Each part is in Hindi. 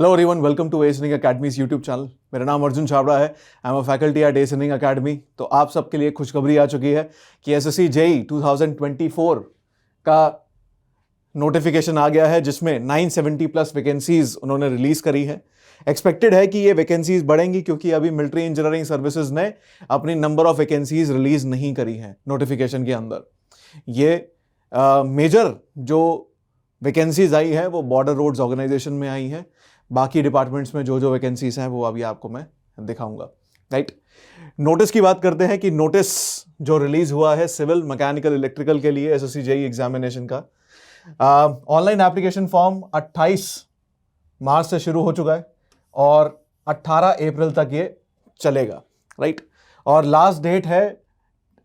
हेलो एवरीवन, वेलकम टू एसनिंग अकेडमीज यूट्यूब चैनल। मेरा नाम अर्जुन छाबड़ा है। I am a faculty at एसनिंग अकेडमी। तो आप सबके लिए खुशखबरी आ चुकी है कि एसएससी जेई 2024 का नोटिफिकेशन आ गया है, जिसमें 970 प्लस वैकेंसीज उन्होंने रिलीज करी है। एक्सपेक्टेड है कि ये वैकेंसीज बढ़ेंगी क्योंकि अभी मिलिट्री इंजीनियरिंग सर्विसेज ने अपनी नंबर ऑफ वैकेंसीज रिलीज नहीं करी है नोटिफिकेशन के अंदर। ये मेजर जो वैकेंसीज आई है वो बॉर्डर रोड्स ऑर्गेनाइजेशन में आई है। बाकी डिपार्टमेंट्स में जो जो वैकेंसीज हैं वो अभी आपको मैं दिखाऊंगा। राइट, नोटिस की बात करते हैं कि नोटिस जो रिलीज हुआ है सिविल, मैकेनिकल, इलेक्ट्रिकल के लिए एसएससी जेई एग्जामिनेशन का, ऑनलाइन एप्लीकेशन फॉर्म 28 मार्च से शुरू हो चुका है और 18 अप्रैल तक ये चलेगा। राइट, और लास्ट डेट है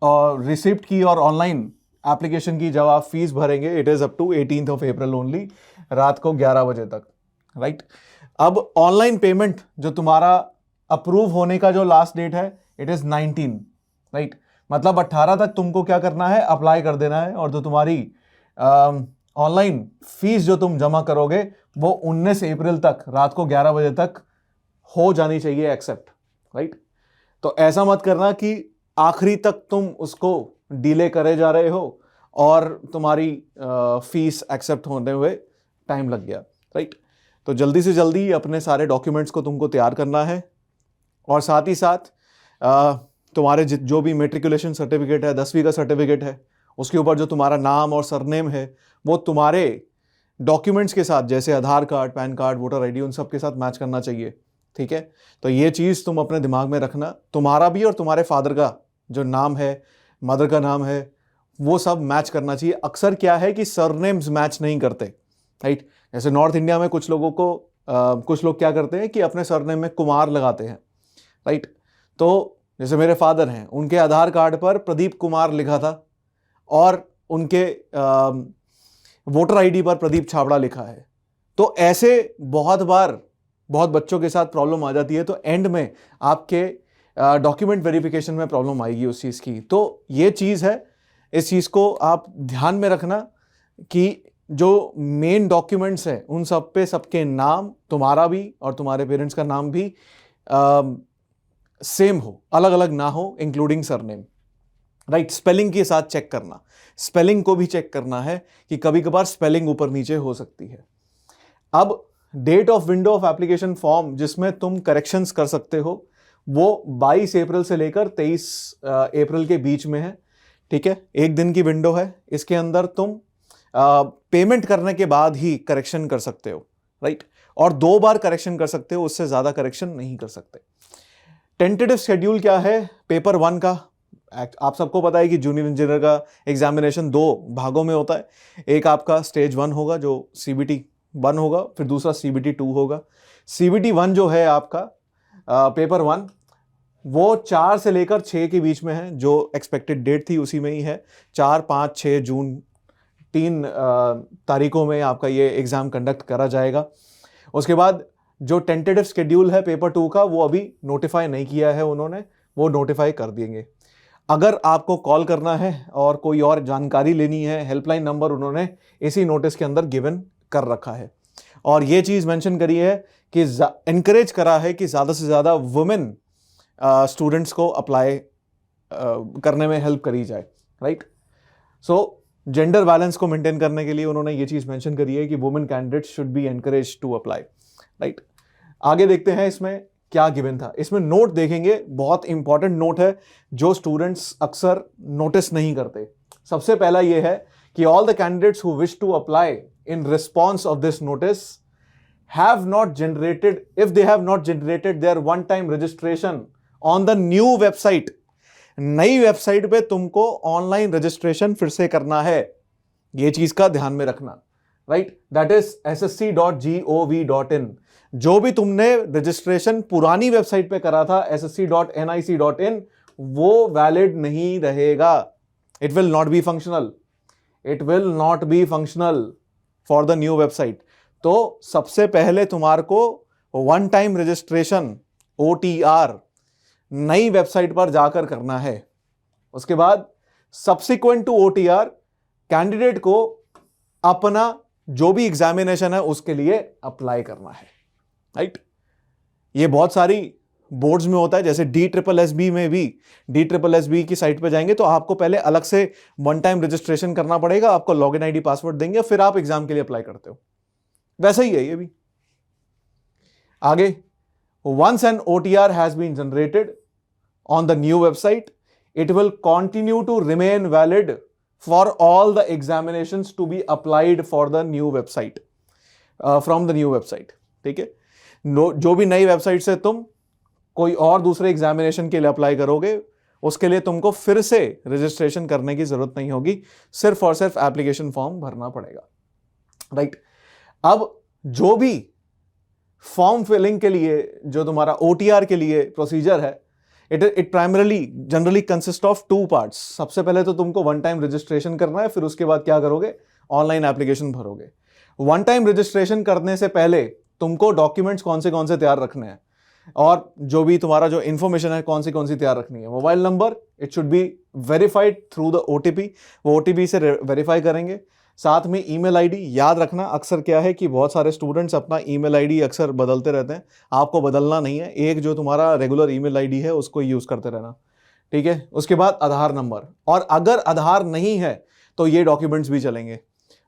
और रिसिप्ट की और ऑनलाइन एप्लीकेशन की जब आप फीस भरेंगे, it is up to 18 April only, रात को 11 बजे तक। राइट, अब ऑनलाइन पेमेंट जो तुम्हारा अप्रूव होने का जो लास्ट डेट है, इट इज 19। राइट, मतलब 18 तक तुमको क्या करना है, अप्लाई कर देना है। और जो तुम्हारी ऑनलाइन फीस जो तुम जमा करोगे वो 19 अप्रैल तक रात को 11 बजे तक हो जानी चाहिए एक्सेप्ट। राइट, तो ऐसा मत करना कि आखिरी तक तुम उसको डिले करे जा रहे हो और तुम्हारी फीस एक्सेप्ट होने हुए टाइम लग गया। राइट, तो जल्दी से जल्दी अपने सारे डॉक्यूमेंट्स को तुमको तैयार करना है और साथ ही साथ तुम्हारे जो भी मेट्रिकुलेशन सर्टिफिकेट है, 10वीं का सर्टिफिकेट है, उसके ऊपर जो तुम्हारा नाम और सरनेम है वो तुम्हारे डॉक्यूमेंट्स के साथ, जैसे Aadhaar card, PAN card, voter ID, उन सब के साथ मैच करना चाहिए। ठीक है, तो ये चीज़ तुम अपने दिमाग में रखना। तुम्हारा भी और तुम्हारे फादर का जो नाम है, मदर का नाम है, वो सब मैच करना चाहिए। अक्सर क्या है कि सरनेम्स मैच नहीं करते। राइट, जैसे नॉर्थ इंडिया में कुछ लोगों को कुछ लोग क्या करते हैं कि अपने सरनेम में कुमार लगाते हैं। राइट, तो जैसे मेरे फादर हैं, उनके आधार कार्ड पर प्रदीप कुमार लिखा था और उनके वोटर आईडी पर प्रदीप छाबड़ा लिखा है। तो ऐसे बहुत बार बहुत बच्चों के साथ प्रॉब्लम आ जाती है, तो एंड में आपके डॉक्यूमेंट वेरिफिकेशन में प्रॉब्लम आएगी उस चीज़ की। तो ये चीज़ है, इस चीज़ को आप ध्यान में रखना कि जो मेन डॉक्यूमेंट्स हैं उन सब पे सबके नाम, तुम्हारा भी और तुम्हारे पेरेंट्स का नाम भी सेम हो, अलग अलग ना हो, इंक्लूडिंग सरनेम। राइट, स्पेलिंग के साथ चेक करना, स्पेलिंग को भी चेक करना है कि कभी कभार स्पेलिंग ऊपर नीचे हो सकती है। अब date of window of application form जिसमें तुम करेक्शंस कर सकते हो वो 22 अप्रैल से लेकर 23 अप्रैल के बीच में है। ठीक है, एक दिन की विंडो है। इसके अंदर तुम पेमेंट करने के बाद ही करेक्शन कर सकते हो। राइट, और 2 बार करेक्शन कर सकते हो, उससे ज्यादा करेक्शन नहीं कर सकते। टेंटेटिव शेड्यूल क्या है पेपर 1 का? आप सबको पता है कि जूनियर इंजीनियर का एग्जामिनेशन 2 भागों में होता है। एक आपका स्टेज 1 होगा जो CBT 1 होगा, फिर दूसरा CBT 2 होगा। CBT 1 जो है आपका पेपर 1, वो 4 से लेकर 6 के बीच में है। जो एक्सपेक्टेड डेट थी उसी में ही है। 4, 5, 6 जून 3 तारीखों में आपका ये एग्जाम कंडक्ट करा जाएगा। उसके बाद जो टेंटेटिव शेड्यूल है पेपर 2 का, वो अभी नोटिफाई नहीं किया है उन्होंने, वो नोटिफाई कर देंगे। अगर आपको कॉल करना है और कोई और जानकारी लेनी है, हेल्पलाइन नंबर उन्होंने इसी नोटिस के अंदर गिवन कर रखा है। और ये चीज़ मेंशन करी है कि एनकरेज करा है कि ज़्यादा से ज़्यादा वुमेन स्टूडेंट्स को अप्लाई करने में हेल्प करी जाए। राइट, सो जेंडर बैलेंस को मेंटेन करने के लिए उन्होंने ये चीज़ मेंशन करी है कि women candidates should be encourage to apply. Right, आगे देखते हैं इसमें क्या गिवन था। इसमें नोट देखेंगे, बहुत इंपॉर्टेंट नोट है जो स्टूडेंट्स अक्सर नोटिस नहीं करते। सबसे पहला ये है कि all the candidates who wish to apply in response of this notice have not generated, if they have not generated their one time registration on the new website, नई वेबसाइट पे तुमको ऑनलाइन रजिस्ट्रेशन फिर से करना है। ये चीज का ध्यान में रखना। Right, that is ssc.gov.in। जो भी तुमने रजिस्ट्रेशन पुरानी वेबसाइट पे करा था ssc.nic.in, वो वैलिड नहीं रहेगा। It will not be functional, it will not be functional for the new website. तो सबसे पहले तुम्हारे को वन टाइम रजिस्ट्रेशन OTR नई वेबसाइट पर जाकर करना है। उसके बाद सब्सिक्वेंट टू OTR कैंडिडेट को अपना जो भी एग्जामिनेशन है उसके लिए अप्लाई करना है। राइट। ये बहुत सारी बोर्ड्स में होता है, जैसे DSSB में भी, DSSB की साइट पे जाएंगे तो आपको पहले अलग से वन टाइम रजिस्ट्रेशन करना पड़ेगा, आपको लॉगिन आईडी पासवर्ड देंगे, फिर आप एग्जाम के लिए अप्लाई करते हो। वैसा ही है ये भी। आगे, once an OTR has been generated on the new website, it will continue to remain valid for all the examinations to be applied for the new website, from the new website. ठीक है, जो भी नई वेबसाइट से तुम कोई और दूसरे एग्जामिनेशन के लिए अप्लाई करोगे, उसके लिए तुमको फिर से रजिस्ट्रेशन करने की जरूरत नहीं होगी, सिर्फ और सिर्फ एप्लीकेशन फॉर्म भरना पड़ेगा। राइट। अब जो भी फॉर्म फिलिंग के लिए जो तुम्हारा OTR के लिए प्रोसीजर है, it primarily generally consist of 2 parts. सबसे पहले तो तुमको वन टाइम रजिस्ट्रेशन करना है, फिर उसके बाद क्या करोगे, ऑनलाइन एप्लीकेशन भरोगे। वन टाइम रजिस्ट्रेशन करने से पहले तुमको डॉक्यूमेंट्स कौन से तैयार रखने हैं, और जो भी तुम्हारा जो इंफॉर्मेशन है कौन सी तैयार रखनी है। Mobile number, it should be verified through the OTP, वो OTP से वेरीफाई करेंगे। साथ में ईमेल आईडी याद रखना। अक्सर क्या है कि बहुत सारे स्टूडेंट्स अपना ईमेल आईडी अक्सर बदलते रहते हैं, आपको बदलना नहीं है, एक जो तुम्हारा रेगुलर ईमेल आईडी है उसको यूज़ करते रहना। ठीक है। उसके बाद आधार नंबर, और अगर आधार नहीं है तो ये डॉक्यूमेंट्स भी चलेंगे,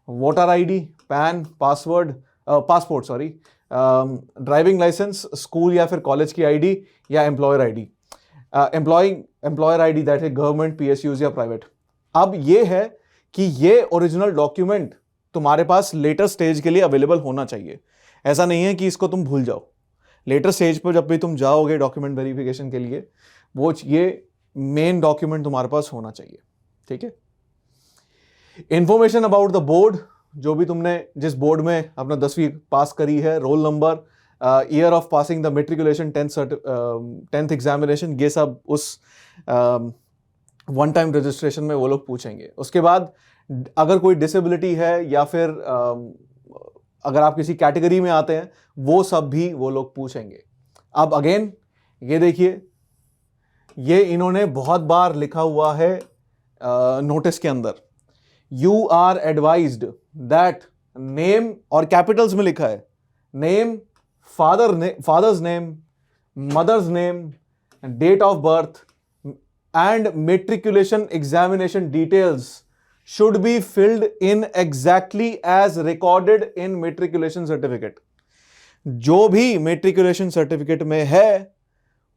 voter ID, pan, passport sorry, driving licence, school या फिर कॉलेज की आईडी, या employer ID, employer ID that है गवर्नमेंट, PSUs या प्राइवेट। अब ये है कि ये ओरिजिनल डॉक्यूमेंट तुम्हारे पास लेटर स्टेज के लिए अवेलेबल होना चाहिए। ऐसा नहीं है कि इसको तुम भूल जाओ। लेटर स्टेज पर जब भी तुम जाओगे डॉक्यूमेंट वेरिफिकेशन के लिए, वो ये मेन डॉक्यूमेंट तुम्हारे पास होना चाहिए। ठीक है। इंफॉर्मेशन अबाउट द बोर्ड, जो भी तुमने जिस बोर्ड में अपना 10वीं पास करी है, roll number, year of passing the matriculation, 10th examination, ये सब उस वन टाइम रजिस्ट्रेशन में वो लोग पूछेंगे। उसके बाद अगर कोई डिसेबिलिटी है या फिर अगर आप किसी कैटेगरी में आते हैं, वो सब भी वो लोग पूछेंगे। अब अगेन ये देखिए, ये इन्होंने बहुत बार लिखा हुआ है नोटिस के अंदर, you are advised that name, और कैपिटल्स में लिखा है, name, father's name, mother's name, date of birth and matriculation examination details should be filled in exactly as recorded in matriculation certificate। जो भी matriculation certificate में है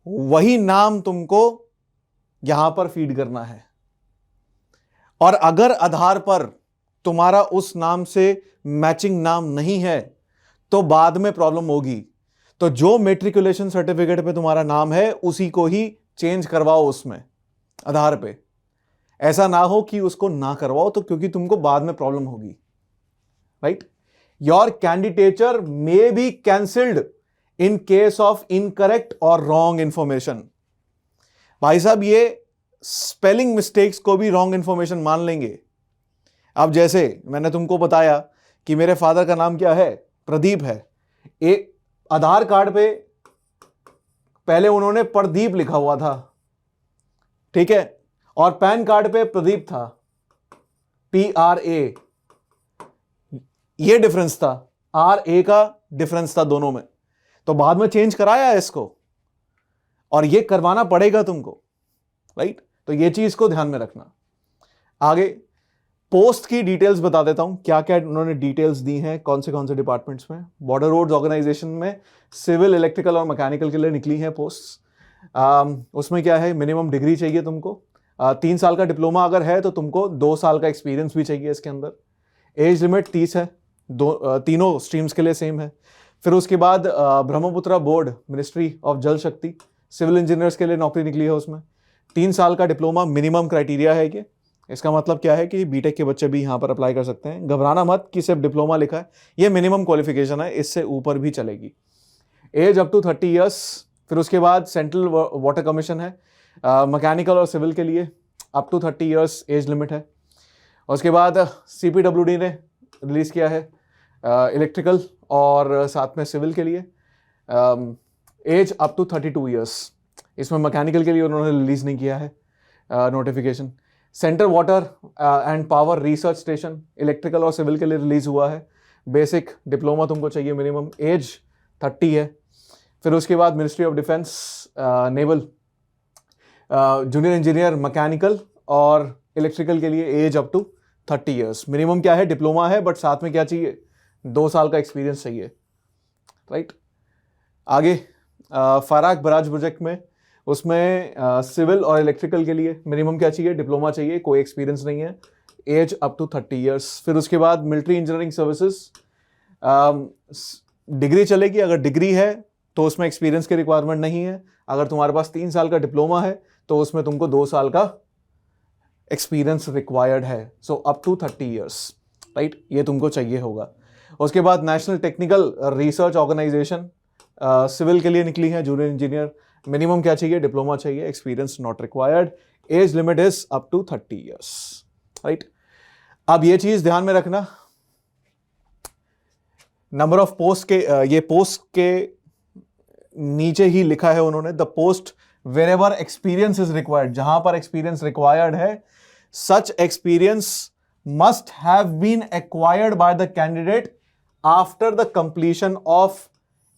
वही नाम तुमको यहां पर फीड करना है, और अगर आधार पर तुम्हारा उस नाम से मैचिंग नाम नहीं है तो बाद में प्रॉब्लम होगी। तो जो matriculation certificate पे तुम्हारा नाम है उसी को ही चेंज करवाओ उसमें आधार पे। ऐसा ना हो कि उसको ना करवाओ, तो क्योंकि तुमको बाद में प्रॉब्लम होगी। Right. Your candidature may be cancelled in case of incorrect और रॉन्ग इंफॉर्मेशन। भाई साहब, ये स्पेलिंग मिस्टेक्स को भी रॉन्ग इंफॉर्मेशन मान लेंगे। अब जैसे मैंने तुमको बताया कि मेरे फादर का नाम क्या है, प्रदीप है, एक आधार कार्ड पे पहले उन्होंने प्रदीप लिखा हुआ था, ठीक है, और पैन कार्ड पे प्रदीप था, PRA। ये डिफरेंस था, RA का डिफरेंस था दोनों में, तो बाद में चेंज कराया इसको, और ये करवाना पड़ेगा तुमको। राइट। तो ये चीज को ध्यान में रखना। आगे पोस्ट की डिटेल्स बता देता हूं, क्या क्या उन्होंने डिटेल्स दी हैं कौन से डिपार्टमेंट्स में। बॉर्डर रोड्स ऑर्गेनाइजेशन में सिविल, इलेक्ट्रिकल और मैकेनिकल के लिए निकली हैं पोस्ट। उसमें क्या है, मिनिमम डिग्री चाहिए तुमको, 3 साल का डिप्लोमा अगर है तो तुमको 2 साल का एक्सपीरियंस भी चाहिए इसके अंदर। एज लिमिट 30 है, तीनों स्ट्रीम्स के लिए सेम है। फिर उसके बाद ब्रह्मपुत्रा बोर्ड, मिनिस्ट्री ऑफ जल शक्ति, सिविल इंजीनियर्स के लिए नौकरी निकली है उसमें। 3 साल का डिप्लोमा मिनिमम क्राइटेरिया है ये। इसका मतलब क्या है कि बीटेक के बच्चे भी यहाँ पर अप्लाई कर सकते हैं। घबराना मत कि सिर्फ डिप्लोमा लिखा है, ये मिनिमम क्वालिफिकेशन है, इससे ऊपर भी चलेगी। Age up to 30 years. फिर उसके बाद सेंट्रल वाटर कमीशन है, मैकेनिकल और सिविल के लिए up to 30 years age limit है। उसके बाद CPWD ने रिलीज़ किया है इलेक्ट्रिकल और साथ में सिविल के लिए एज अप टू 32 ईयर्स। इसमें मैकेनिकल के लिए उन्होंने रिलीज़ नहीं किया है notification. Central water and power research station, electrical और सिविल के लिए रिलीज़ हुआ है। बेसिक डिप्लोमा तुमको चाहिए, मिनिमम एज 30 है। फिर उसके बाद ministry of defence naval junior engineer mechanical और इलेक्ट्रिकल के लिए age up to 30 years. Minimum क्या है, डिप्लोमा है, बट साथ में क्या चाहिए, 2 साल का एक्सपीरियंस चाहिए, राइट। आगे फाराक बराज प्रोजेक्ट में, उसमें सिविल और इलेक्ट्रिकल के लिए मिनिमम क्या चाहिए, डिप्लोमा चाहिए, कोई एक्सपीरियंस नहीं है, एज अप टू 30 ईयर्स। फिर उसके बाद मिलिट्री इंजीनियरिंग सर्विसेज, डिग्री चलेगी, अगर डिग्री है तो उसमें एक्सपीरियंस की रिक्वायरमेंट नहीं है। अगर तुम्हारे पास 3 साल का डिप्लोमा है तो उसमें तुमको 2 साल का एक्सपीरियंस रिक्वायर्ड है। So up to 30 years, right, ये तुमको चाहिए होगा। उसके बाद national technical research organisation civil के लिए निकली है, जूनियर इंजीनियर, मिनिमम क्या चाहिए, डिप्लोमा चाहिए, experience not required, age limit is up to 30 years, right. अब ये चीज ध्यान में रखना, नंबर ऑफ पोस्ट के ये पोस्ट के नीचे ही लिखा है उन्होंने, the post wherever experience is required, जहां पर एक्सपीरियंस रिक्वायर्ड है, such experience must have been acquired by the candidate after the completion of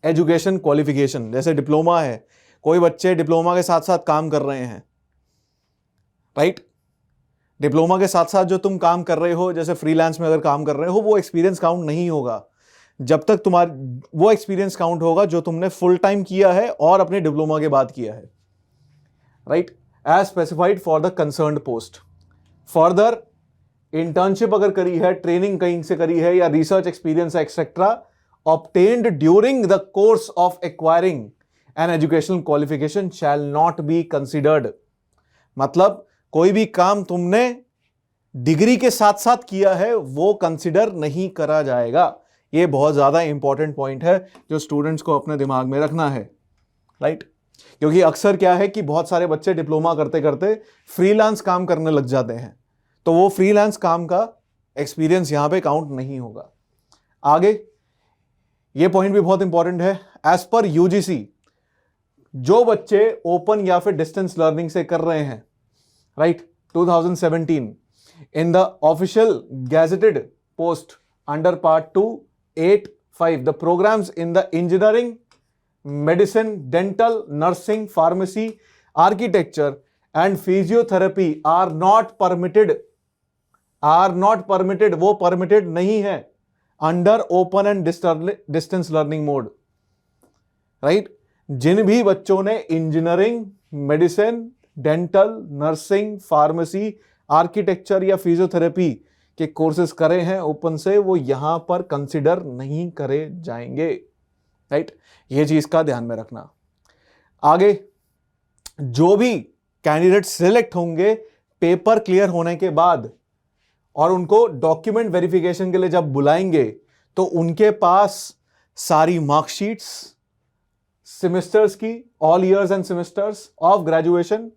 education qualification. जैसे डिप्लोमा है, कोई बच्चे डिप्लोमा के साथ साथ काम कर रहे हैं, राइट। डिप्लोमा के साथ साथ जो तुम काम कर रहे हो, जैसे फ्रीलांस में अगर काम कर रहे हो, वो एक्सपीरियंस काउंट नहीं होगा जब तक वो एक्सपीरियंस काउंट होगा जो तुमने फुल टाइम किया है और अपने डिप्लोमा के बाद किया है, right, as specified for the concerned post. Further internship अगर करी है, ट्रेनिंग कहीं से करी है, या research experience etcetera obtained during the course of acquiring an educational qualification shall not be considered। मतलब कोई भी काम तुमने डिग्री के साथ साथ किया है वो कंसिडर नहीं करा जाएगा। ये बहुत ज्यादा इंपॉर्टेंट पॉइंट है जो स्टूडेंट्स को अपने दिमाग में रखना है, राइट। क्योंकि अक्सर क्या है कि बहुत सारे बच्चे डिप्लोमा करते करते फ्रीलांस काम करने लग जाते हैं, तो वो फ्रीलांस काम का एक्सपीरियंस यहां पे काउंट नहीं होगा। आगे ये पॉइंट भी बहुत इंपॉर्टेंट है, एज पर यूजीसी जो बच्चे ओपन या फिर डिस्टेंस लर्निंग से कर रहे हैं, right, 2017 in the official gazetted post under part 285 the programmes in the engineering, medicine, dental, nursing, pharmacy, architecture and physiotherapy are not permitted, वो परमिटेड नहीं है under open and distance learning mode, right. जिन भी बच्चों ने engineering, medicine, dental, nursing, pharmacy, architecture या फिजियोथेरेपी के कोर्सेज करे हैं ओपन से, वो यहां पर कंसिडर नहीं करे जाएंगे, राइट। ये चीज का ध्यान में रखना। आगे जो भी कैंडिडेट सिलेक्ट होंगे पेपर क्लियर होने के बाद और उनको डॉक्यूमेंट वेरिफिकेशन के लिए जब बुलाएंगे तो उनके पास सारी मार्कशीट्स, सेमेस्टर्स की, all years and semesters of graduation,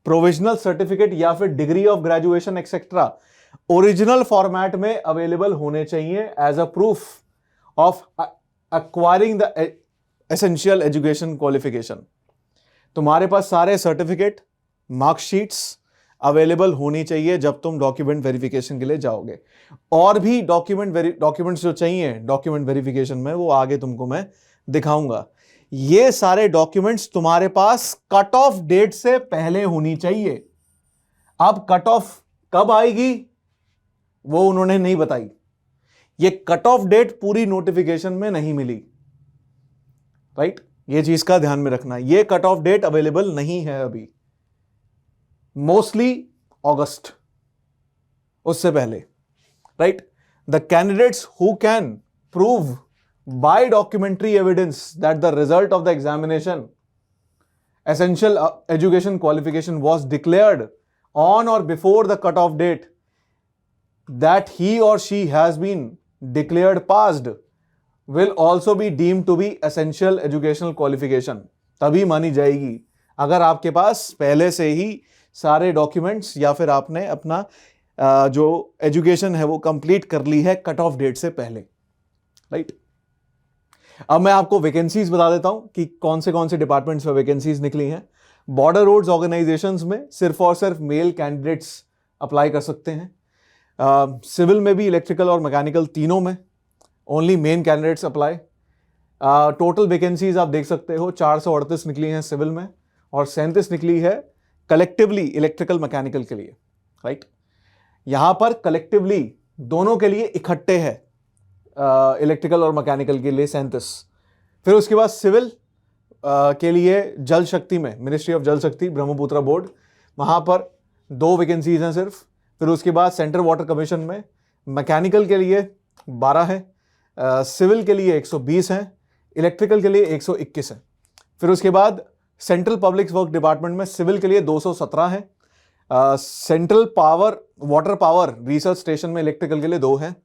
provisional certificate या फिर degree of graduation etcetera original format में अवेलेबल होने चाहिए as a proof of acquiring the essential education qualification. तुम्हारे पास सारे सर्टिफिकेट, मार्कशीट्स अवेलेबल होनी चाहिए जब तुम डॉक्यूमेंट वेरिफिकेशन के लिए जाओगे। और भी डॉक्यूमेंट्स जो चाहिए डॉक्यूमेंट वेरिफिकेशन में, वो आगे तुमको मैं दिखाऊंगा। ये सारे डॉक्यूमेंट्स तुम्हारे पास कट ऑफ डेट से पहले होनी चाहिए। अब कट ऑफ कब आएगी वो उन्होंने नहीं बताई, ये कट ऑफ डेट पूरी नोटिफिकेशन में नहीं मिली, राइट। ये चीज का ध्यान में रखना, ये कट ऑफ डेट अवेलेबल नहीं है अभी, मोस्टली अगस्त, उससे पहले, right. The candidates who can prove by documentary evidence that the result of the examination essential education qualification was declared on or before the cutoff date, that he or she has been declared passed, will also be deemed to be essential educational qualification। तभी मानी जाएगी अगर आपके पास पहले से ही सारे डॉक्यूमेंट्स या फिर आपने अपना जो एजुकेशन है वो कंप्लीट कर ली है कट ऑफ डेट से पहले, राइट। अब मैं आपको वैकेंसीज बता देता हूं कि कौन से डिपार्टमेंट्स में वैकेंसीज निकली हैं। बॉर्डर रोड्स ऑर्गेनाइजेशंस में सिर्फ और सिर्फ मेल कैंडिडेट्स अप्लाई कर सकते हैं। सिविल में भी, इलेक्ट्रिकल और मैकेनिकल तीनों में only main candidates apply. Total vacancies आप देख सकते हो 438 निकली हैं सिविल में और 37 निकली है कलेक्टिवली इलेक्ट्रिकल मैकेनिकल के लिए, राइट। यहां पर कलेक्टिवली दोनों के लिए इकट्ठे है इलेक्ट्रिकल और मैकेनिकल के लिए 37। फिर उसके बाद सिविल के लिए जल शक्ति में मिनिस्ट्री ऑफ जल शक्ति ब्रह्मपुत्र बोर्ड, वहां पर 2 वैकेंसीज हैं सिर्फ। फिर उसके बाद सेंट्रल वाटर कमीशन में मैकेनिकल के लिए 12 है, सिविल के लिए 120 हैं, इलेक्ट्रिकल के लिए 121 है। फिर उसके बाद सेंट्रल पब्लिक वर्क डिपार्टमेंट में सिविल के लिए 217 है, central power water power research station में इलेक्ट्रिकल के लिए 2 है,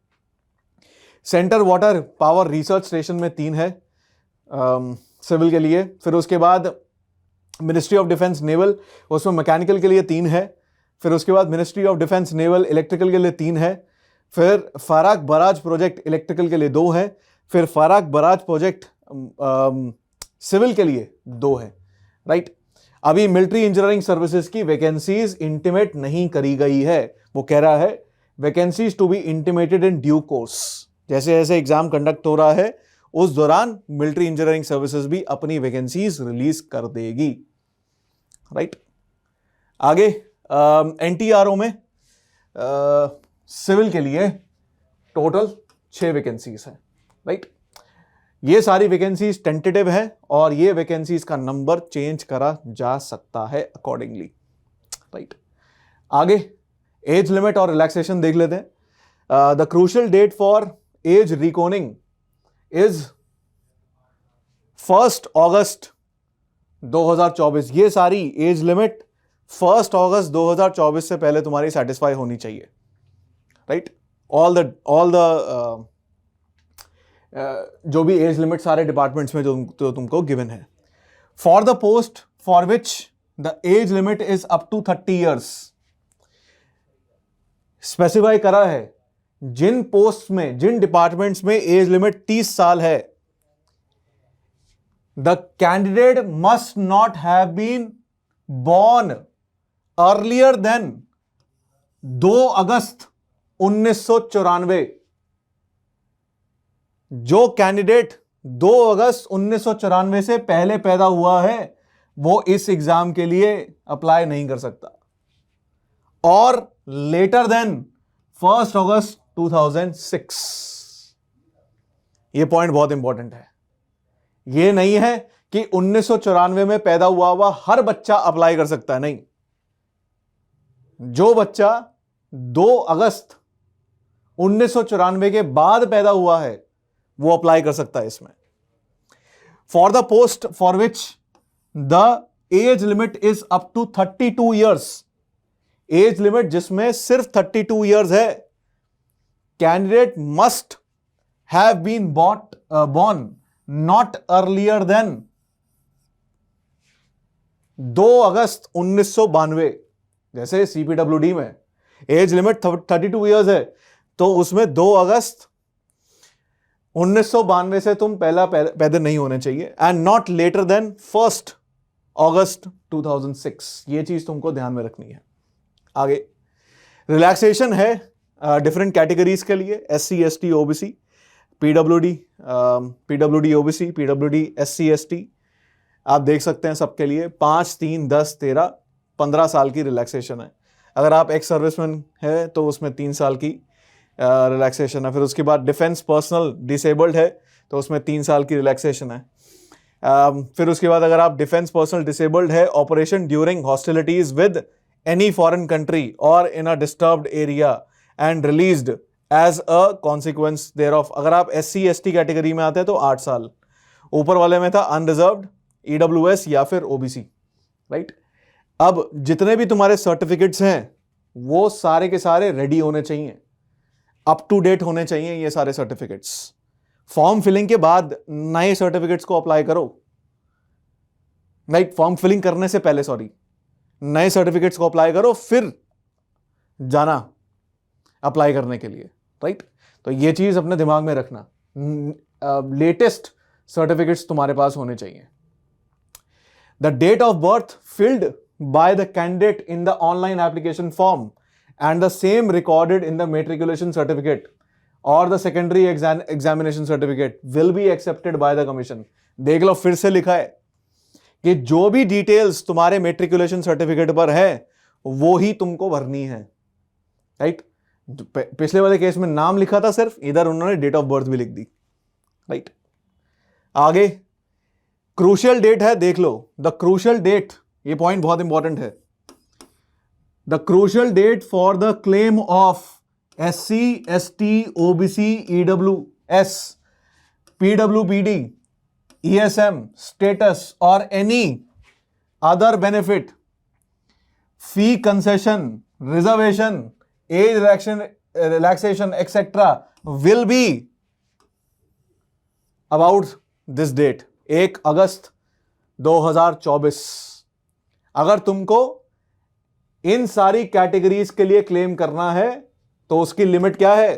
centre water power research station में 3 है सिविल के लिए। फिर उसके बाद मिनिस्ट्री ऑफ डिफेंस नेवल, उसमें मैकेनिकल के लिए 3 है। फिर उसके बाद ministry of defence naval electrical के लिए 3 है। फिर फाराक बराज प्रोजेक्ट इलेक्ट्रिकल के लिए 2 है। फिर फाराक बराज प्रोजेक्ट सिविल के लिए 2 है, राइट। अभी मिलिट्री इंजीनियरिंग सर्विसेज की वैकेंसीज इंटीमेट नहीं करी गई है, वो कह रहा है vacancies to be intimated in due course. जैसे जैसे एग्जाम कंडक्ट हो रहा है उस दौरान मिलिट्री इंजीनियरिंग सर्विसेज भी अपनी वैकेंसीज रिलीज कर देगी, राइट। आगे एनटीआरओ में सिविल के लिए टोटल 6 वैकेंसीज है, राइट। ये सारी वैकेंसीज टेंटेटिव है और ये वैकेंसीज का नंबर चेंज करा जा सकता है अकॉर्डिंगली, राइट। आगे एज लिमिट और रिलैक्सेशन देख लेते हैं। The crucial date for age reckoning is 1 August 2024। ये सारी एज लिमिट 1 अगस्त 2024 से पहले तुम्हारी सेटिस्फाई होनी चाहिए, राइट। ऑल द जो भी एज लिमिट सारे डिपार्टमेंट्स में जो तुमको गिवन है। For the post for which the age limit is up to 30 years, specify करा है जिन पोस्ट में जिन डिपार्टमेंट्स में एज लिमिट 30 साल है, the candidate must not have been born earlier than 2 August 1994। जो कैंडिडेट 2 अगस्त 1994 से पहले पैदा हुआ है वो इस एग्जाम के लिए अप्लाई नहीं कर सकता, और लेटर देन 1 अगस्त 2006। ये पॉइंट बहुत इंपॉर्टेंट है। ये नहीं है कि 1994 में पैदा हुआ हर बच्चा अप्लाई कर सकता है, नहीं। जो बच्चा 2 अगस्त 1994 के बाद पैदा हुआ है वो अप्लाई कर सकता है इसमें। For the post for which the age limit is up to 32 years, age limit जिसमें सिर्फ 32 ईयर्स है, candidate must have been born not earlier than 2 August 1992। जैसे सीपीडब्ल्यूडी में एज लिमिट 32 ईयर्स है तो उसमें 2 अगस्त 1992 से तुम पैदा नहीं होने चाहिए, एंड नॉट लेटर देन 1 अगस्त 2006। ये चीज तुमको ध्यान में रखनी है। आगे रिलैक्सेशन है डिफरेंट कैटेगरीज के लिए, SC ST OBC, PWD OBC, PWD SC ST। आप देख सकते हैं सबके लिए 5, 3, 10, 13, 15 साल की रिलैक्सेशन है। अगर आप एक्स सर्विसमैन है तो उसमें 3 साल की रिलैक्सेशन है। फिर उसके बाद डिफेंस पर्सनल डिसेबल्ड है तो उसमें 3 साल की रिलैक्सेशन है। फिर उसके बाद अगर आप डिफेंस पर्सनल डिसेबल्ड है operation during hostilities with any foreign country और in a disturbed area and released as a consequence thereof. अगर आप SC ST कैटेगरी में आते हैं तो 8 साल, ऊपर वाले में था अनरिजर्व्ड, EWS या फिर OBC, राइट। अब जितने भी तुम्हारे सर्टिफिकेट्स हैं वो सारे के सारे रेडी होने चाहिए, अप टू डेट होने चाहिए ये सारे सर्टिफिकेट्स। फॉर्म फिलिंग के बाद नए सर्टिफिकेट्स को अप्लाई करो, राइट। फॉर्म फिलिंग करने से पहले नए सर्टिफिकेट्स को अप्लाई करो, फिर जाना अप्लाई करने के लिए, राइट। तो ये चीज अपने दिमाग में रखना, लेटेस्ट सर्टिफिकेट्स तुम्हारे पास होने चाहिए। The date of birth filled by the candidate in the online application form and the same recorded in the matriculation certificate और the secondary examination certificate will be accepted by the commission. देख लो, फिर से लिखा है कि जो भी डिटेल्स तुम्हारे मेट्रिकुलेशन सर्टिफिकेट पर है वो ही तुमको भरनी है, राइट। पिछले वाले केस में नाम लिखा था सिर्फ, इधर उन्होंने डेट ऑफ बर्थ भी लिख दी, राइट। आगे क्रूशियल डेट है, देख लो। द क्रूशियल डेट, ये पॉइंट बहुत इंपॉर्टेंट है। The crucial date for the claim of SC, ST, OBC, EWS, PWBD, ESM status or any other benefit, fee concession, reservation, age relaxation, etc. will be about this date, 1 August 2024। अगर तुमको इन सारी कैटेगरीज के लिए क्लेम करना है तो उसकी लिमिट क्या है?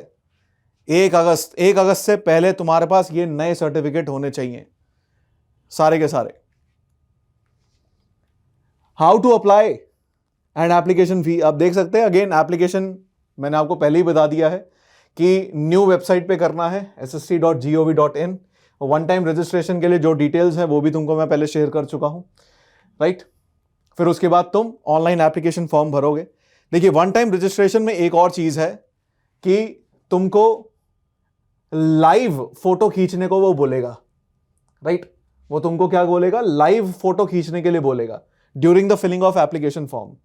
1 अगस्त से पहले तुम्हारे पास ये नए सर्टिफिकेट होने चाहिए सारे के सारे। How to apply and application fee, आप देख सकते हैं। अगेन एप्लीकेशन मैंने आपको पहले ही बता दिया है कि न्यू वेबसाइट पे करना है, ssc.gov.in। वन टाइम रजिस्ट्रेशन के लिए जो डिटेल्स है वो भी तुमको मैं पहले शेयर कर चुका हूं, राइट। फिर उसके बाद तुम ऑनलाइन एप्लीकेशन फॉर्म भरोगे। देखिए, वन टाइम रजिस्ट्रेशन में एक और चीज है कि तुमको लाइव फोटो खींचने को वो बोलेगा, राइट। वो तुमको क्या बोलेगा? लाइव फोटो खींचने के लिए बोलेगा during the filling of application form.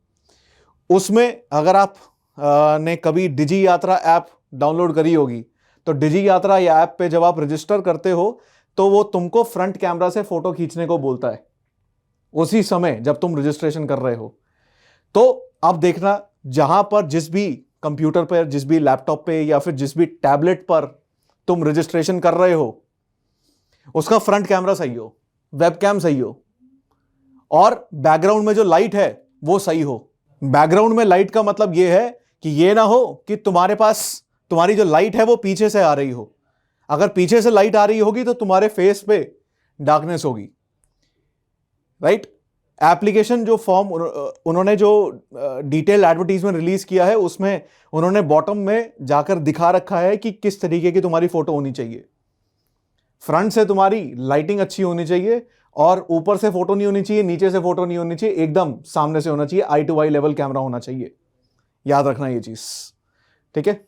उसमें अगर आप ने कभी डिजी यात्रा ऐप डाउनलोड करी होगी तो डिजी यात्रा या ऐप पे जब आप रजिस्टर करते हो तो वो तुमको फ्रंट कैमरा से फोटो खींचने को बोलता है उसी समय जब तुम रजिस्ट्रेशन कर रहे हो। तो अब देखना, जहां पर जिस भी कंप्यूटर पर, जिस भी लैपटॉप पे या फिर जिस भी टैबलेट पर तुम रजिस्ट्रेशन कर रहे हो उसका फ्रंट कैमरा सही हो, वेबकैम सही हो और बैकग्राउंड में जो लाइट है वो सही हो। बैकग्राउंड में लाइट का मतलब ये है कि ये ना हो कि तुम्हारे पास तुम्हारी जो लाइट है वो पीछे से आ रही हो। अगर पीछे से लाइट आ रही होगी तो तुम्हारे फेस पे डार्कनेस होगी, राइट। एप्लीकेशन जो फॉर्म उन्होंने जो डिटेल एडवर्टीजमेंट रिलीज किया है उसमें उन्होंने बॉटम में जाकर दिखा रखा है कि किस तरीके की तुम्हारी फोटो होनी चाहिए। फ्रंट से तुम्हारी लाइटिंग अच्छी होनी चाहिए और ऊपर से फोटो नहीं होनी चाहिए, नीचे से फोटो नहीं होनी चाहिए, एकदम सामने से होना चाहिए। आई टू आई लेवल कैमरा होना चाहिए, याद रखना ये चीज, ठीक है।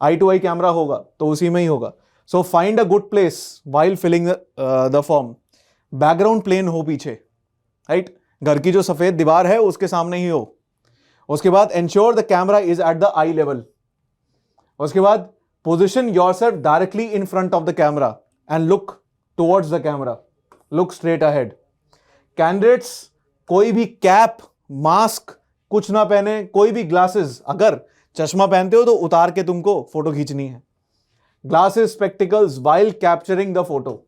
आई टू आई कैमरा होगा तो उसी में ही होगा। So find a good place while filling the form. Background plain हो पीछे, राइट। घर की जो सफेद दीवार है उसके सामने ही हो। उसके बाद ensure the camera is at the I level. उसके बाद position yourself directly in front of the camera and look towards the camera, look straight ahead. Candidates कोई भी कैप, मास्क कुछ ना पहने, कोई भी ग्लासेस, अगर चश्मा पहनते हो तो उतार के तुमको फोटो खींचनी है। Glasses, spectacles while capturing the photo,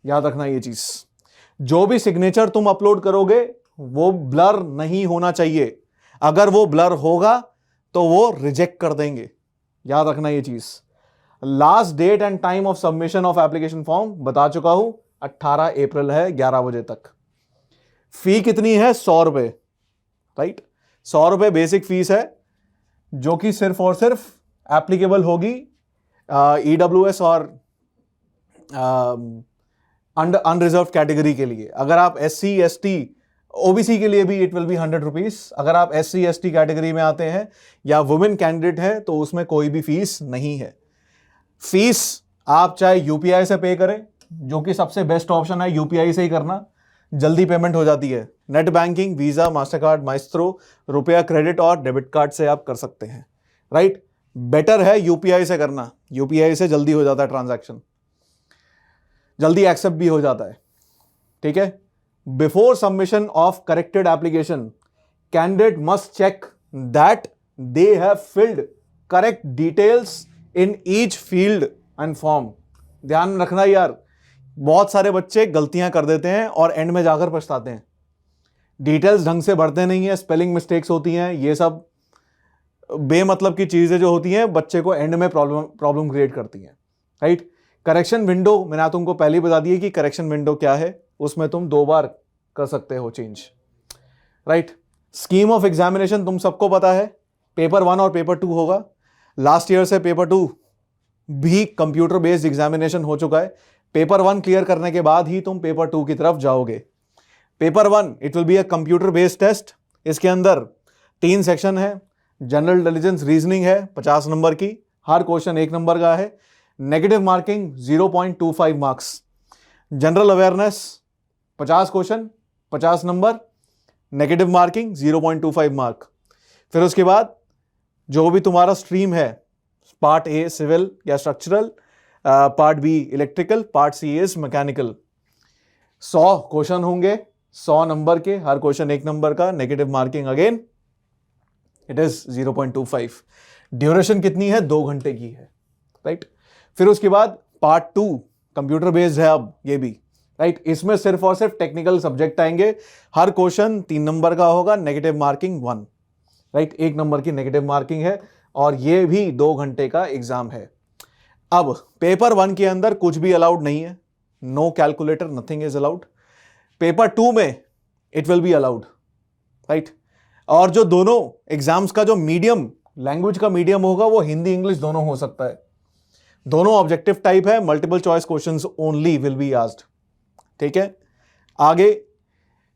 याद रखना ये चीज। जो भी सिग्नेचर तुम अपलोड करोगे वो ब्लर नहीं होना चाहिए। अगर वो ब्लर होगा तो वो रिजेक्ट कर देंगे, याद रखना ये चीज। Last date and time of submission of application form बता चुका हूं, 18 अप्रैल है 11 बजे तक। फी कितनी है? 100 रुपए, राइट। 100 रुपए बेसिक फीस है जो कि सिर्फ और सिर्फ एप्लीकेबल होगी EWS और अनरिजर्व कैटेगरी के लिए। अगर आप SC, ST, OBC के लिए भी इट विल बी 100 रुपीज। अगर आप SC, ST कैटेगरी में आते हैं या वुमेन कैंडिडेट हैं तो उसमें कोई भी फीस नहीं है। फीस आप चाहे UPI से पे करें, जो कि सबसे बेस्ट ऑप्शन है, UPI से ही करना, जल्दी पेमेंट हो जाती है। Net banking, visa, Mastercard, maestro, रुपया क्रेडिट और डेबिट कार्ड से आप कर सकते हैं, राइट। बेटर है UPI से करना, UPI से जल्दी हो जाता है ट्रांजैक्शन, जल्दी एक्सेप्ट भी हो जाता है, ठीक है। Before submission of corrected application, candidate must check that they have filled correct details in each field and form. ध्यान रखना यार, बहुत सारे बच्चे गलतियां कर देते हैं और एंड में जाकर पछताते हैं। डिटेल्स ढंग से भरते नहीं है, स्पेलिंग मिस्टेक्स होती हैं, ये सब बेमतलब की चीजें जो होती हैं बच्चे को एंड में प्रॉब्लम क्रिएट करती हैं, राइट। करेक्शन विंडो मैंने तुमको पहले ही बता दिया कि करेक्शन विंडो क्या है, उसमें तुम 2 बार कर सकते हो change, right. Scheme of examination तुम सबको पता है, पेपर 1 और पेपर 2 होगा। लास्ट ईयर से पेपर 2 भी कंप्यूटर बेस्ड एग्जामिनेशन हो चुका है। पेपर 1 क्लियर करने के बाद ही तुम पेपर 2 की तरफ जाओगे। Paper 1 it will be a computer based test. इसके अंदर 3 सेक्शन है। जनरल इंटेलिजेंस रीजनिंग है 50 नंबर की, हर क्वेश्चन 1 नंबर का है। Negative marking 0.25 marks. General awareness 50 question 50 number, negative marking 0.25 mark. फिर उसके बाद जो भी तुम्हारा स्ट्रीम है, पार्ट ए सिविल या structural, part B electrical, part C is mechanical. 100 question होंगे 100 नंबर के, हर क्वेश्चन 1 नंबर का, negative marking again it is 0.25। Duration कितनी है? 2 घंटे की है, राइट। फिर उसके बाद पार्ट 2 कंप्यूटर बेस्ड है अब ये भी, राइट। इसमें सिर्फ और सिर्फ टेक्निकल सब्जेक्ट आएंगे। हर क्वेश्चन 3 नंबर का होगा, नेगेटिव मार्किंग 1, राइट। 1 नंबर की नेगेटिव मार्किंग है और ये भी 2 घंटे का एग्जाम है। अब पेपर 1 के अंदर कुछ भी अलाउड नहीं है, no calculator, nothing is allowed. Paper 2 में it will be allowed, right. और जो दोनों एग्जाम्स का जो मीडियम, लैंग्वेज का मीडियम होगा वो हिंदी इंग्लिश दोनों हो सकता है। दोनों ऑब्जेक्टिव टाइप है, multiple choice questions only will be asked, ठीक है। आगे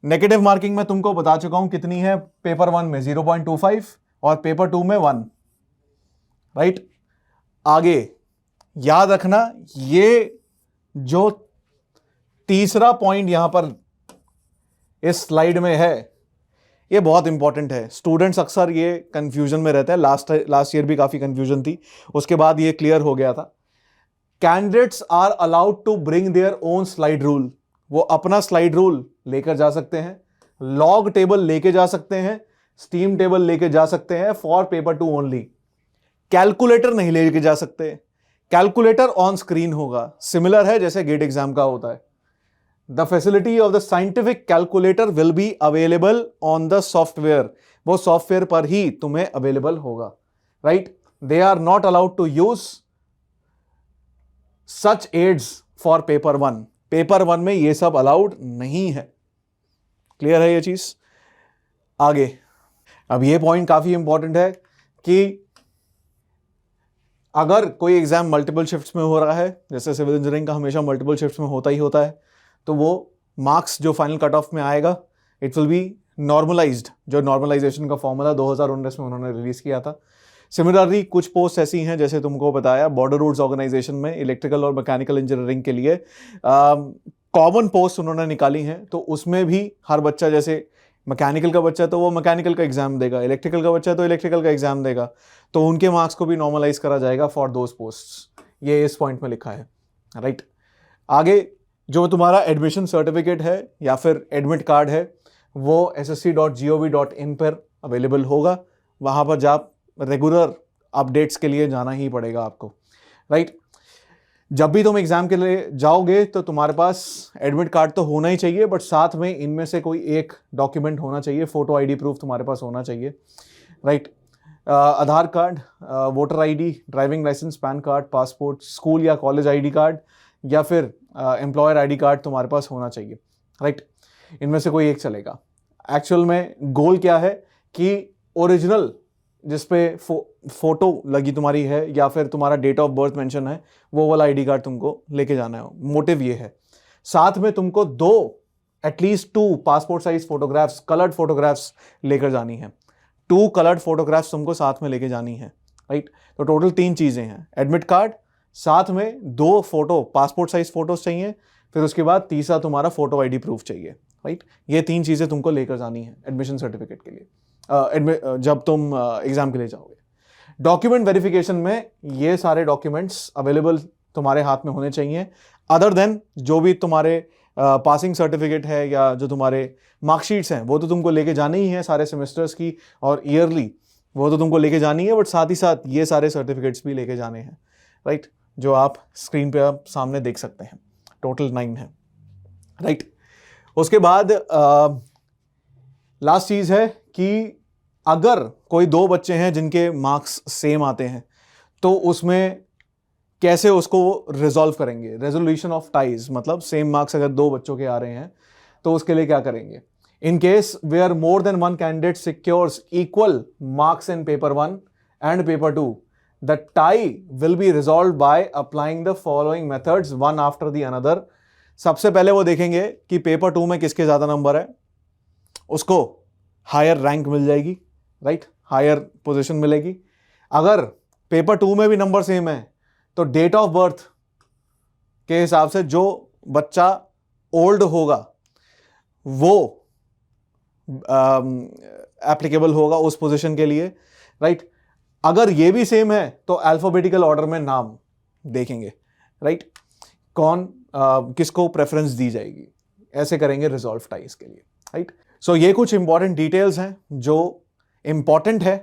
नेगेटिव मार्किंग में तुमको बता चुका हूं कितनी है। पेपर 1 में 0.25 और पेपर 2 में 1, राइट। आगे याद रखना, ये जो तीसरा पॉइंट यहां पर इस स्लाइड में है ये बहुत इंपॉर्टेंट है। स्टूडेंट्स अक्सर ये कंफ्यूजन में रहते हैं, लास्ट ईयर भी काफी कंफ्यूजन थी, उसके बाद ये क्लियर हो गया था। Candidates are allowed to bring their own slide rule. वो अपना स्लाइड रूल लेकर जा सकते हैं, लॉग टेबल लेके जा सकते हैं, स्टीम टेबल लेके जा सकते हैं फॉर पेपर 2 ओनली। कैलकुलेटर नहीं लेके जा सकते, कैलकुलेटर ऑन स्क्रीन होगा, सिमिलर है जैसे गेट एग्जाम का होता है। The facility of the scientific calculator will be available on the software. वो सॉफ्टवेयर पर ही तुम्हें अवेलेबल होगा, right. They are not allowed to use such aids for paper 1. Paper 1 में ये सब अलाउड नहीं है, क्लियर है ये चीज। आगे अब ये पॉइंट काफी इंपॉर्टेंट है कि अगर कोई एग्जाम मल्टीपल शिफ्ट्स में हो रहा है, जैसे सिविल इंजीनियरिंग का हमेशा मल्टीपल शिफ्ट्स में होता ही होता है, तो वो मार्क्स जो फाइनल कट ऑफ में आएगा इट विल बी नॉर्मलाइज्ड। जो नॉर्मलाइजेशन का फॉर्मूला 2019 में उन्होंने रिलीज किया था। सिमिलरली कुछ पोस्ट ऐसी हैं, जैसे तुमको बताया बॉर्डर रोड्स ऑर्गेनाइजेशन में इलेक्ट्रिकल और मैकेनिकल इंजीनियरिंग के लिए कॉमन पोस्ट उन्होंने निकाली हैं। तो उसमें भी हर बच्चा, जैसे मैकेनिकल का बच्चा तो वो मैकेनिकल का एग्जाम देगा, इलेक्ट्रिकल का बच्चा तो इलेक्ट्रिकल का एग्जाम देगा, तो उनके मार्क्स को भी नॉर्मलाइज करा जाएगा फॉर दोज पोस्ट्स। ये इस पॉइंट में लिखा है, राइट। आगे जो तुम्हारा एडमिशन सर्टिफिकेट है या फिर एडमिट कार्ड है वो ssc.gov.in पर अवेलेबल होगा। वहाँ पर जा रेगुलर अपडेट्स के लिए जाना ही पड़ेगा आपको, राइट। जब भी तुम एग्जाम के लिए जाओगे तो तुम्हारे पास एडमिट कार्ड तो होना ही चाहिए, बट साथ में इनमें से कोई एक डॉक्यूमेंट होना चाहिए, फोटो आईडी प्रूफ तुम्हारे पास होना चाहिए, right. Aadhaar card, voter ID, driving licence, PAN card, passport, school या कॉलेज आईडी कार्ड या फिर एम्प्लॉयर आईडी कार्ड तुम्हारे पास होना चाहिए, राइट। इनमें से कोई एक चलेगा। एक्चुअल में गोल क्या है कि ओरिजिनल जिसपे फोटो लगी तुम्हारी है या फिर तुम्हारा डेट ऑफ बर्थ मेंशन है वो वाला आईडी कार्ड तुमको लेके जाना है। मोटिव ये है। साथ में तुमको at least 2 passport size photographs, coloured photographs लेकर जानी है। 2 कलर्ड फोटोग्राफ्स तुमको साथ में लेके जानी है, राइट। तो टोटल 3 चीजें हैं, एडमिट कार्ड, साथ में 2 फोटो पासपोर्ट साइज फोटोज चाहिए, फिर उसके बाद तीसरा तुम्हारा फोटो आईडी प्रूफ चाहिए, राइट। ये 3 चीजें तुमको लेकर जानी है एडमिशन सर्टिफिकेट के लिए, जब तुम एग्जाम के लिए जाओगे। डॉक्यूमेंट वेरिफिकेशन में ये सारे डॉक्यूमेंट्स अवेलेबल तुम्हारे हाथ में होने चाहिए, अदर देन जो भी तुम्हारे पासिंग सर्टिफिकेट है या जो तुम्हारे मार्कशीट्स हैं वो तो तुमको लेके जानी ही है सारे सेमेस्टर्स की और ईयरली, वो तो तुमको लेके जानी है, बट साथ ही साथ ये सारे सर्टिफिकेट्स भी लेके जाने हैं, राइट। जो आप स्क्रीन पे आप सामने देख सकते हैं, टोटल 9 है, राइट। उसके बाद लास्ट चीज है कि अगर कोई 2 बच्चे हैं जिनके मार्क्स सेम आते हैं तो उसमें कैसे उसको रिजॉल्व करेंगे। रेजोल्यूशन ऑफ टाइज, मतलब सेम मार्क्स अगर 2 बच्चों के आ रहे हैं तो उसके लिए क्या करेंगे। In case where more than 1 candidate secures equal marks in paper 1 and paper 2, the tie will be resolve by applying the following methods one after the another. सबसे पहले वो देखेंगे कि पेपर 2 में किसके ज्यादा नंबर है, उसको हायर रैंक मिल जाएगी, राइट, हायर पोजीशन मिलेगी। अगर पेपर 2 में भी नंबर सेम है तो डेट ऑफ बर्थ के हिसाब से जो बच्चा ओल्ड होगा वो एप्लीकेबल होगा उस पोजीशन के लिए, राइट। अगर ये भी सेम है तो अल्फाबेटिकल ऑर्डर में नाम देखेंगे, राइट, कौन किसको प्रेफरेंस दी जाएगी, ऐसे करेंगे रिजॉल्व टाइज के लिए, राइट। सो ये कुछ इंपॉर्टेंट डिटेल्स हैं जो इंपॉर्टेंट है,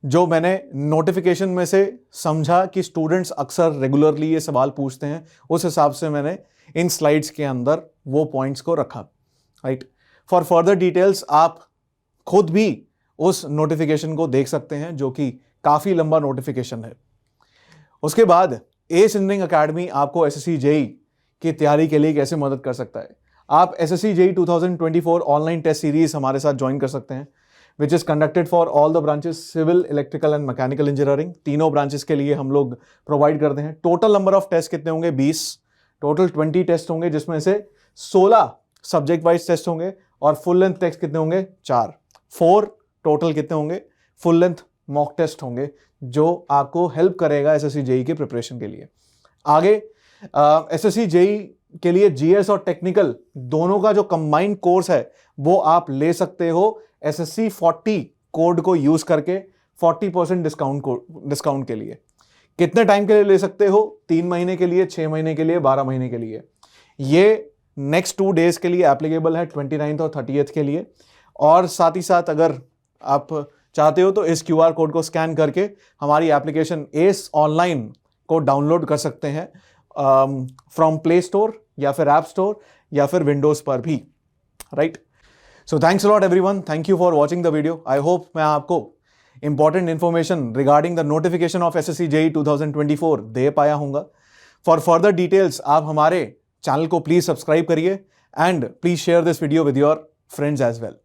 जो मैंने नोटिफिकेशन में से समझा कि स्टूडेंट्स अक्सर रेगुलरली ये सवाल पूछते हैं, उस हिसाब से मैंने इन स्लाइड्स के अंदर वो पॉइंट्स को रखा, राइट। फॉर फर्दर डिटेल्स आप खुद भी उस नोटिफिकेशन को देख सकते हैं जो कि काफ़ी लंबा नोटिफिकेशन है। उसके बाद एस इंजीनियरिंग अकेडमी आपको एसएससी जेई की तैयारी के लिए कैसे मदद कर सकता है। आप SSC JE 2024 online test series हमारे साथ ज्वाइन कर सकते हैं, which is conducted for all the branches civil, electrical and mechanical engineering. तीनों ब्रांचेस के लिए हम लोग प्रोवाइड करते हैं। टोटल नंबर ऑफ टेस्ट कितने होंगे? 20। टोटल 20 टेस्ट होंगे, जिसमें से 16 सब्जेक्ट वाइज टेस्ट होंगे और फुल लेंथ टेस्ट कितने होंगे? 4 टोटल कितने होंगे? फुल लेंथ मॉक टेस्ट होंगे, जो आपको हेल्प करेगा एसएससी जेई के प्रिपरेशन के लिए। आगे एसएससी जेई के लिए जीएस और टेक्निकल दोनों का जो कंबाइंड कोर्स है वो आप ले सकते हो एसएससी 40 कोड को यूज करके 40% डिस्काउंट के लिए। कितने टाइम के लिए ले सकते हो? 3 महीने के लिए, 6 महीने के लिए, 12 महीने के लिए। ये नेक्स्ट 2 डेज के लिए एप्लीकेबल है, 29 और 30 के लिए। और साथ ही साथ अगर आप चाहते हो तो इस क्यूआर कोड को स्कैन करके हमारी एप्लीकेशन एस ऑनलाइन को डाउनलोड कर सकते हैं फ्रॉम प्ले स्टोर या फिर ऐप स्टोर या फिर विंडोज पर भी, right. So thanks a lot everyone, thank you for watching the video. I hope मैं आपको important information regarding the notification of SSC JE 2024 दे पाया हूँगा। फॉर फर्दर डिटेल्स आप हमारे चैनल को प्लीज सब्सक्राइब करिए and please share this video with your friends as well.